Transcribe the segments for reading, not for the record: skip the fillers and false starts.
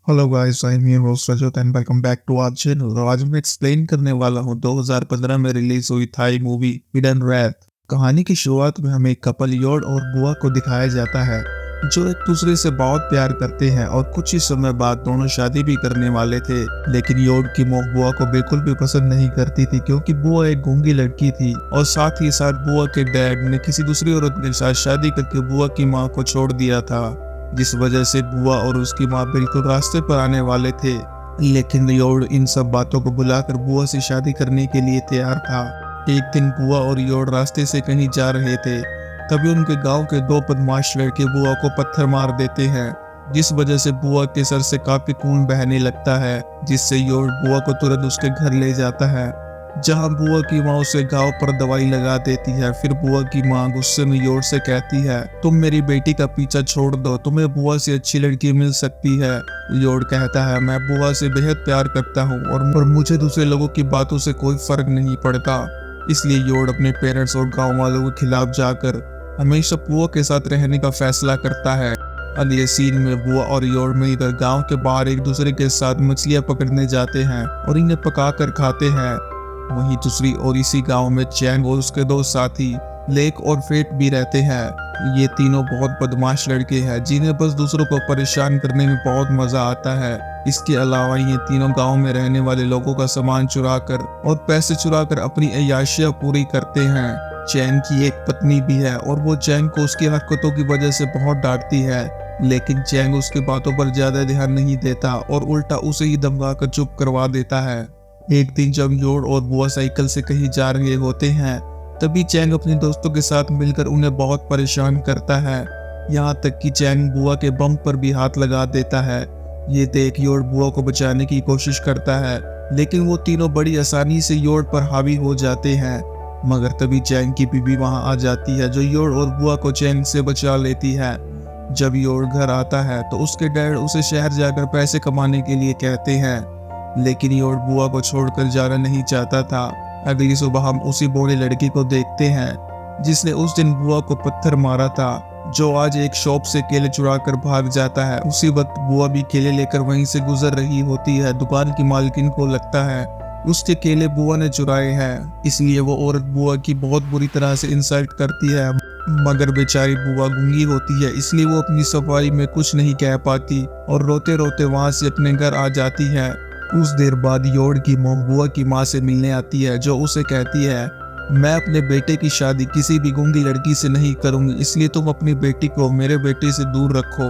Hello guys, I am your host Rajat and welcome back to our channel. आज मैं explain करने वाला हूँ 2015 में रिलीज हुई थाई मूवी हिडन रैथ। कहानी की शुरुआत में हमें कपल योड और बुआ को दिखाया जाता है जो एक दूसरे से बहुत प्यार करते हैं और कुछ ही समय बाद दोनों शादी भी करने वाले थे। लेकिन योड की मोह बुआ को बिल्कुल भी पसंद नहीं करती थी क्योंकि बुआ एक गूंगी लड़की थी और साथ ही साथ बुआ के डैड ने किसी दूसरी औरत के साथ शादी करके बुआ की माँ को छोड़ दिया था, जिस वजह से बुआ और उसकी माँ बिल्कुल रास्ते पर आने वाले थे। लेकिन योड इन सब बातों को भुलाकर बुआ से शादी करने के लिए तैयार था। एक दिन बुआ और योड रास्ते से कहीं जा रहे थे, तभी उनके गांव के दो बदमाश लड़के बुआ को पत्थर मार देते हैं, जिस वजह से बुआ के सर से काफी खून बहने लगता है, जिससे योड बुआ को तुरंत उसके घर ले जाता है, जहां बुआ की माँ उसे घाव पर दवाई लगा देती है। फिर बुआ की माँ गुस्से में योड से कहती है, तुम मेरी बेटी का पीछा छोड़ दो, तुम्हें बुआ से अच्छी लड़की मिल सकती है। योड कहता है, मैं बुआ से बेहद प्यार करता हूँ और मुझे दूसरे लोगों की बातों से कोई फर्क नहीं पड़ता। इसलिए योड अपने पेरेंट्स और गाँव वालों के खिलाफ जाकर हमेशा बुआ के साथ रहने का फैसला करता है। अगले सीन में बुआ और योड मिलकर गांव के बाहर एक दूसरे के साथ मछलियां पकड़ने जाते हैं और इन्हें पकाकर खाते हैं। वहीं दूसरी ओर इसी गांव में चैंग और उसके दो साथी लेक और फेट भी रहते हैं। ये तीनों बहुत बदमाश लड़के हैं जिन्हें बस दूसरों को परेशान करने में बहुत मजा आता है। इसके अलावा ये तीनों गांव में रहने वाले लोगों का सामान चुराकर और पैसे चुराकर अपनी अय्याशियां पूरी करते हैं। चैंग की एक पत्नी भी है और वो चैंग को उसकी हरकतों की वजह से बहुत डांटती है, लेकिन चैंग उसकी बातों पर ज्यादा ध्यान नहीं देता और उल्टा उसे ही धमकाकर चुप करवा देता है। एक दिन जब योड और बुआ साइकिल से कहीं जा रहे होते हैं, तभी चैंग अपने दोस्तों के साथ मिलकर उन्हें बहुत परेशान करता है। यहाँ तक कि चैंग बुआ के बम पर भी हाथ लगा देता है। ये देख योड बुआ को बचाने की कोशिश करता है, लेकिन वो तीनों बड़ी आसानी से योड पर हावी हो जाते हैं। मगर तभी चैंग की बीवी वहां आ जाती है जो योड और बुआ को चैंग से बचा लेती है। जब योड घर आता है तो उसके डैड उसे शहर जाकर पैसे कमाने के लिए कहते हैं, लेकिन योड बुआ को छोड़कर जाना नहीं चाहता था। अगली सुबह हम उसी बूढ़े लड़की को देखते हैं जिसने उस दिन बुआ को पत्थर मारा था, जो आज एक शॉप से केले चुरा कर भाग जाता है। उसी वक्त बुआ भी केले लेकर वहीं से गुजर रही होती है। दुकान की मालकिन को लगता है उसके केले बुआ ने चुराए हैं, इसलिए वो औरत बुआ की बहुत बुरी तरह से इंसल्ट करती है। मगर बेचारी बुआ गूंगी होती है, इसलिए वो अपनी सफाई में कुछ नहीं कह पाती और रोते रोते वहां से अपने घर आ जाती है। कुछ देर बाद योड की मोह बुआ की माँ से मिलने आती है, जो उसे कहती है, मैं अपने बेटे की शादी किसी भी गूंगी लड़की से नहीं करूंगी, इसलिए तुम अपनी बेटी को मेरे बेटे से दूर रखो।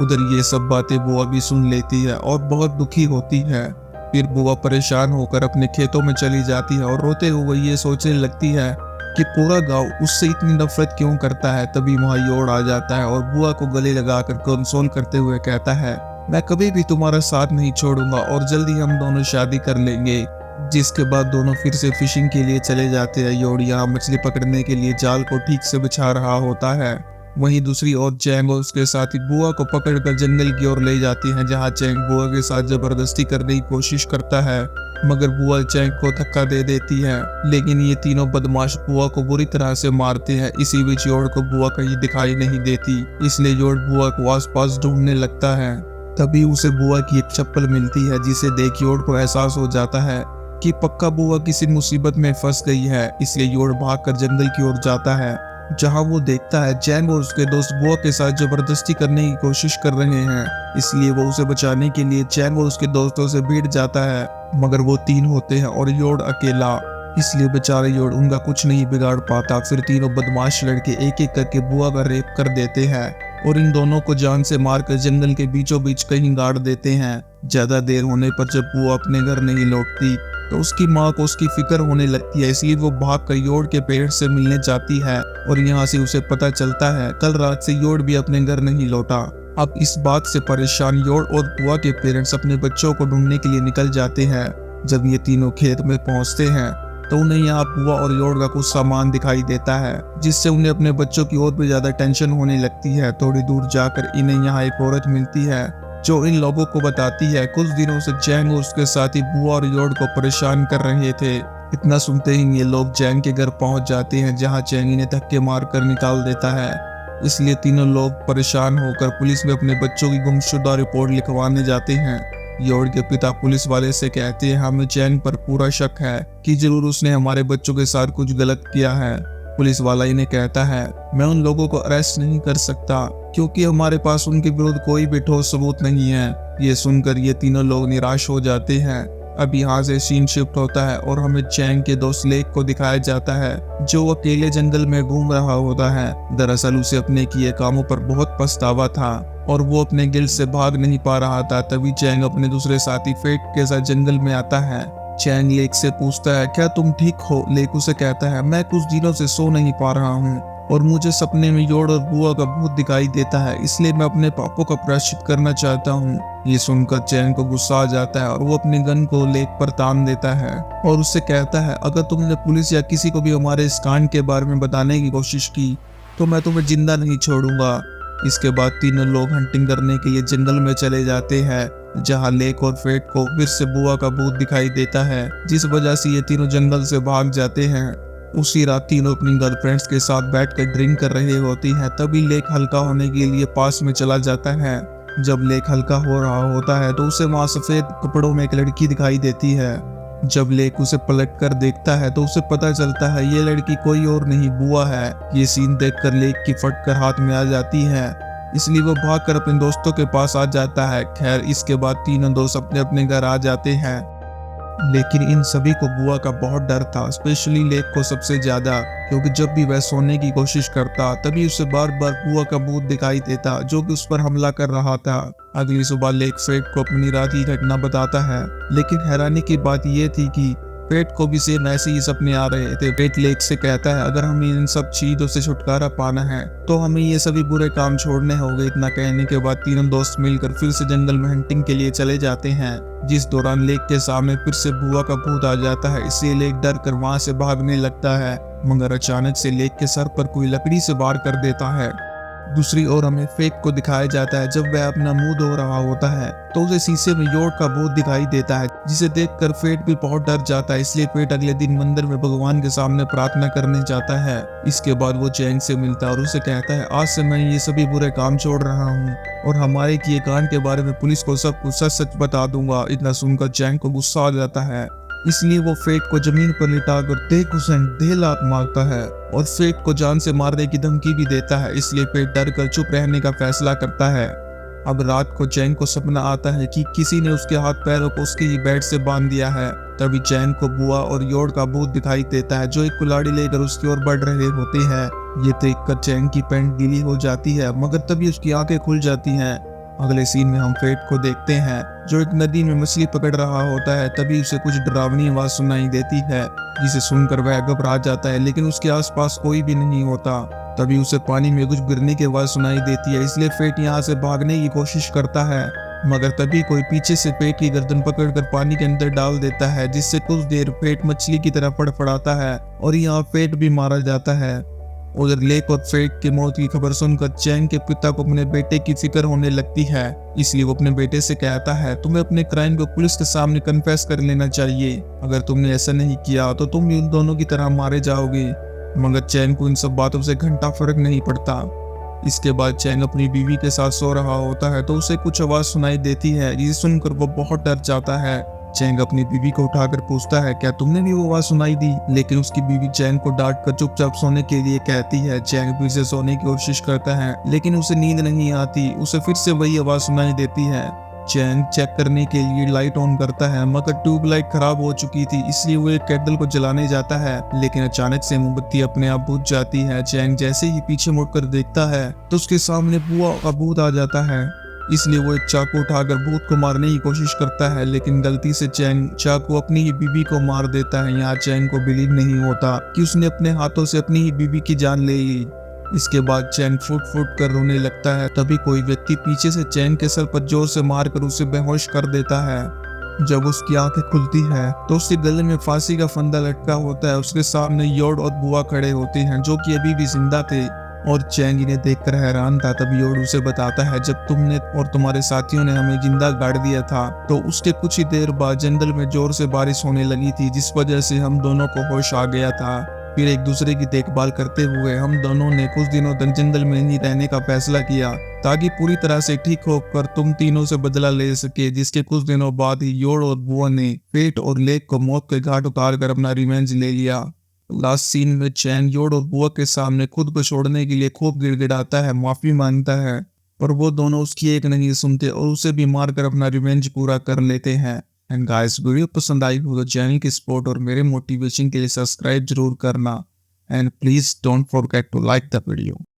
उधर ये सब बातें बुआ भी सुन लेती है और बहुत दुखी होती है। फिर बुआ परेशान होकर अपने खेतों में चली जाती है और रोते हुए ये सोचने लगती है कि पूरा गांव उससे इतनी नफरत क्यों करता है। तभी वहां योड आ जाता है और बुआ को गले लगाकर कंसोल करते हुए कहता है, मैं कभी भी तुम्हारा साथ नहीं छोड़ूंगा और जल्दी हम दोनों शादी कर लेंगे। जिसके बाद दोनों फिर से फिशिंग के लिए चले जाते हैं। योड यहाँ मछली पकड़ने के लिए जाल को ठीक से बिछा रहा होता है। वहीं दूसरी ओर चैंग और उसके साथी बुआ को पकड़कर जंगल की ओर ले जाते हैं, जहाँ चैंग बुआ के साथ जबरदस्ती करने की कोशिश करता है, मगर बुआ चैंग को धक्का दे देती है। लेकिन ये तीनों बदमाश बुआ को बुरी तरह से मारते हैं। इसी बीच योड को बुआ कहीं दिखाई नहीं देती, इसलिए योड बुआ को आसपास ढूंढने लगता है। तभी उसे बुआ की एक चप्पल मिलती है, जिसे देख योड को एहसास हो जाता है कि पक्का बुआ किसी मुसीबत में फंस गई है। इसलिए योड भागकर जंगल की ओर जाता है, जहां वो देखता है चैंग और उसके दोस्त बुआ के साथ जबरदस्ती करने की कोशिश कर रहे हैं। इसलिए वो उसे बचाने के लिए चैंग और उसके दोस्तों से भिड़ जाता है, मगर वो तीन होते हैं और योड अकेला, इसलिए बेचारे योड उनका कुछ नहीं बिगाड़ पाता। फिर तीनों बदमाश लड़के एक एक करके बुआ का रेप कर देते हैं और इन दोनों को जान से मारकर जंगल के बीचों बीच कहीं गाड़ देते हैं। ज्यादा देर होने पर जब बुआ अपने घर नहीं लौटती तो उसकी माँ को उसकी फिक्र होने लगती है, इसलिए वो भागकर योड के पेरेंट्स से मिलने जाती है और यहाँ से उसे पता चलता है कल रात से योड भी अपने घर नहीं लौटा। अब इस बात से परेशान योड और बुआ के पेरेंट्स अपने बच्चों को ढूंढने के लिए निकल जाते हैं। जब ये तीनों खेत में पहुंचते हैं तो उन्हें यहाँ बुआ और योड का कुछ सामान दिखाई देता है, जिससे उन्हें अपने बच्चों की और भी ज्यादा टेंशन होने लगती है। थोड़ी दूर जाकर इन्हें यहाँ एक औरत मिलती है जो इन लोगों को बताती है कुछ दिनों से चैंग और उसके साथी बुआ और योड को परेशान कर रहे थे। इतना सुनते ही ये लोग चैंग के घर पहुंच जाते हैं, जहां चैंग इन्हें धक्के मार कर निकाल देता है। इसलिए तीनों लोग परेशान होकर पुलिस में अपने बच्चों की गुमशुदा रिपोर्ट लिखवाने जाते हैं। योड के पिता पुलिस वाले से कहते हैं हमें चैंग पर पूरा शक है कि जरूर उसने हमारे बच्चों के साथ कुछ गलत किया है। पुलिस वाला इन्हें कहता है मैं उन लोगों को अरेस्ट नहीं कर सकता क्योंकि हमारे पास उनके विरुद्ध कोई भी ठोस सबूत नहीं है। ये सुनकर ये तीनों लोग निराश हो जाते हैं। अब यहाँ से सीन शिफ्ट होता है और हमें चैंग के दोस्त लेक को दिखाया जाता है जो अकेले जंगल में घूम रहा होता है। दरअसल उसे अपने किए कामों पर बहुत पछतावा था और वो अपने गिल्ड से भाग नहीं पा रहा था। तभी चैंग अपने दूसरे साथी फेट के साथ जंगल में आता है। चैंग लेक से पूछता है क्या तुम ठीक हो? लेक उसे कहता है मैं कुछ दिनों से सो नहीं पा रहा हूँ और मुझे सपने में योड और बुआ का भूत दिखाई देता है, इसलिए मैं अपने पापों का प्रायश्चित करना चाहता हूँ। ये सुनकर चैंग को गुस्सा आ जाता है और वो अपने गन को लेक पर तान देता है और उससे कहता है अगर तुमने पुलिस या किसी को भी हमारे इस कांड के बारे में बताने की कोशिश की तो मैं तुम्हें जिंदा नहीं छोड़ूंगा। इसके बाद तीनों लोग हंटिंग करने के लिए जंगल में चले जाते हैं जहाँ लेक और फेट को फिर से बुआ का भूत दिखाई देता है, जिस वजह से ये तीनों जंगल से भाग जाते हैं। उसी रात तीनों अपनी गर्लफ्रेंड्स के साथ बैठकर ड्रिंक कर रहे होती हैं। तभी लेक हल्का होने के लिए पास में चला जाता है। जब लेक हल्का हो रहा होता है तो उसे वहां सफेद कपड़ों में एक लड़की दिखाई देती है। जब लेक उसे पलट कर देखता है तो उसे पता चलता है ये लड़की कोई और नहीं बुआ है। ये सीन देखकर लेक की फटकर हाथ में आ जाती है, इसलिए वो भागकर अपने दोस्तों के पास आ जाता है। खैर इसके बाद तीनों दोस्त अपने अपने घर आ जाते हैं, लेकिन इन सभी को बुआ का बहुत डर था, स्पेशली लेक को सबसे ज्यादा, क्योंकि जब भी वह सोने की कोशिश करता तभी उसे बार बार बुआ का भूत दिखाई देता जो कि उस पर हमला कर रहा था। अगली सुबह लेक फेट को अपनी रात की घटना बताता है, लेकिन हैरानी की बात यह थी कि फेट को भी सेम ऐसे ही सपने आ रहे थे। फेट लेक से कहता है अगर हमें इन सब चीजों से छुटकारा पाना है तो हमें ये सभी बुरे काम छोड़ने होंगे। इतना कहने के बाद तीनों दोस्त मिलकर फिर से जंगल में हंटिंग के लिए चले जाते हैं, जिस दौरान लेक के सामने फिर से बुआ का भूत आ जाता है। इसलिए लेक डर कर वहां से भागने लगता है, मगर अचानक से लेक के सर पर कोई लकड़ी से वार कर देता है। दूसरी ओर हमें फेट को दिखाया जाता है जब वह अपना मुंह धो रहा होता है तो उसे शीशे में योड का भूत दिखाई देता है, जिसे देखकर फेट भी बहुत डर जाता है। इसलिए फेट अगले दिन मंदिर में भगवान के सामने प्रार्थना करने जाता है। इसके बाद वो चैंग से मिलता है और उसे कहता है आज से मैं ये सभी बुरे काम छोड़ रहा हूँ और हमारे किए कांड के बारे में पुलिस को सब कुछ सच सच बता दूंगा। इतना सुनकर चैंग को गुस्सा आ जाता है, इसलिए वो फेट को जमीन पर लिटाकर देह लात मारता है और फेट को जान से मारने की धमकी भी देता है। इसलिए फेट डर कर चुप रहने का फैसला करता है। अब रात को चैंग को सपना आता है कि किसी ने उसके हाथ पैरों को उसके ही बेड से बांध दिया है। तभी चैंग को बुआ और योड का भूत दिखाई देता है जो एक कुल्हाड़ी लेकर उसकी ओर बढ़ रहे होते हैं। ये देखकर चैंग की पैंट गीली हो जाती है, मगर तभी उसकी आंखें खुल जाती हैं। अगले सीन में हम फेट को देखते हैं जो एक नदी में मछली पकड़ रहा होता है। तभी उसे कुछ डरावनी आवाज सुनाई देती है, जिसे सुनकर वह घबरा जाता है, लेकिन उसके आसपास कोई भी नहीं होता। तभी उसे पानी में कुछ गिरने की आवाज सुनाई देती है, इसलिए फेट यहाँ से भागने की कोशिश करता है, मगर तभी कोई पीछे से फेट की गर्दन पकड़कर पानी के अंदर डाल देता है, जिससे कुछ देर फेट मछली की तरह फड़फड़ाता है और यहाँ फेट भी मारा जाता है। उधर लेक और फेट की मौत की खबर सुनकर चैंग के पिता को अपने बेटे की फिक्र होने लगती है। इसलिए वो अपने बेटे से कहता है तुम्हें अपने क्राइम को पुलिस के सामने कन्फेस कर लेना चाहिए। अगर तुमने ऐसा नहीं किया तो तुम भी उन दोनों की तरह मारे जाओगे। मगर चैंग को इन सब बातों से घंटा फर्क नहीं पड़ता। इसके बाद चैंग अपनी बीवी के साथ सो रहा होता है तो उसे कुछ आवाज सुनाई देती है, जिसे सुनकर वो बहुत डर जाता है। चैंग अपनी बीवी को उठाकर पूछता है क्या तुमने भी वो आवाज सुनाई दी? लेकिन उसकी बीवी चैंग को डांट कर चुपचाप सोने के लिए कहती है। चैंग फिर से सोने की कोशिश करता है, लेकिन उसे नींद नहीं आती। उसे फिर से वही आवाज सुनाई देती है। चैंग चेक करने के लिए लाइट ऑन करता है, मगर ट्यूबलाइट खराब हो चुकी थी, इसलिए वो एक कैंडल को जलाने जाता है, लेकिन अचानक से मोमबत्ती अपने आप बुझ जाती है। चैंग जैसे ही पीछे मुड़कर देखता है तो उसके सामने बुआ का भूत आ जाता है। इसलिए वो एक चाकू उठाकर भूत को मारने की कोशिश करता है, लेकिन गलती से चैंग चाकू अपनी ही बीवी को मार देता है। यहाँ चैंग को बिलीव नहीं होता कि उसने अपने हाथों से अपनी ही बीवी की जान ले ली। इसके बाद चैंग फुट फुट कर रोने लगता है। तभी कोई व्यक्ति पीछे से चैंग के सर पर जोर से मारकर उसे बेहोश कर देता है। जब उसकी आंखें खुलती है तो उसके गले में फांसी का फंदा लटका होता है। उसके सामने योड और बुआ खड़े होते हैं जो कि अभी भी जिंदा थे और चैंग इन्हें देखकर हैरान था। तभी योड उसे बताता है जब तुमने और तुम्हारे साथियों ने हमें जिंदा गाड़ दिया था तो उसके कुछ ही देर बाद जंगल में जोर से बारिश होने लगी थी, जिस वजह से हम दोनों को होश आ गया था। फिर एक दूसरे की देखभाल करते हुए हम दोनों ने कुछ दिनों तक जंगल में ही रहने का फैसला किया ताकि पूरी तरह से ठीक होकर तुम तीनों से बदला ले सके। जिसके कुछ दिनों बाद ही योड और बुआ ने पेट और लेक को मौत के घाट उतार कर अपना रिवेंज ले लिया। लास्ट सीन में चैन योड और बुआ के सामने खुद को छोड़ने के लिए खूब गिड़गिड़ाता है, माफी मांगता है, पर वो दोनों उसकी एक नहीं सुनते और उसे भी मारकर अपना रिवेंज पूरा कर लेते हैं। एंड गाइस, वीडियो पसंद आई हो तो चैनल की सपोर्ट और मेरे मोटिवेशन के लिए सब्सक्राइब जरूर करना। And please don't forget to like the video.